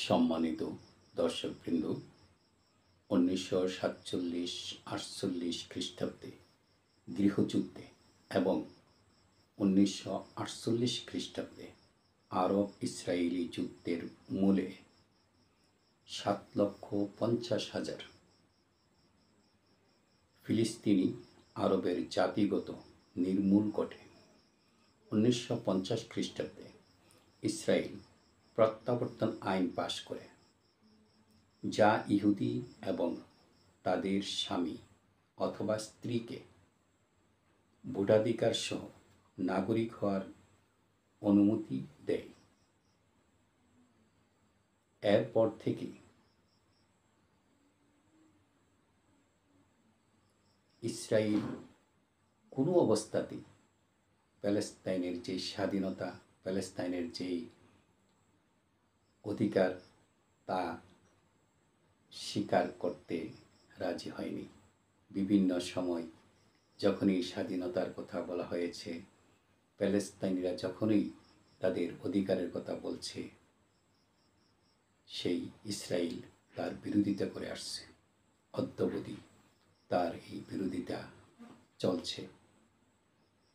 সম্মানিত দর্শকবৃন্দ, 1947-48 খ্রিস্টাব্দে গৃহযুদ্ধে এবং 1948 খ্রিস্টাব্দে আরব ইসরায়েলি যুদ্ধের মূলে 7,50,000 ফিলিস্তিনি আরবের জাতিগত নির্মূল ঘটে। 1950 খ্রিস্টাব্দে ইসরায়েল প্রত্যাবর্তন আইন পাশ করে, যা ইহুদি এবং তাদের স্বামী অথবা স্ত্রীকে ভোটাধিকার সহ নাগরিক হওয়ার অনুমতি দেয়। এরপর থেকে ইসরায়েল কোনো অবস্থাতেই প্যালেস্তাইনের যে স্বাধীনতা, প্যালেস্তাইনের যেই অধিকার, তা স্বীকার করতে রাজি হয়নি। বিভিন্ন সময় যখনই স্বাধীনতার কথা বলা হয়েছে, প্যালেস্তাইনিরা যখনই তাদের অধিকারের কথা বলছে, সেই ইসরায়েল তার বিরোধিতা করে আসছে। অদ্যাবধি তার এই বিরোধিতা চলছে।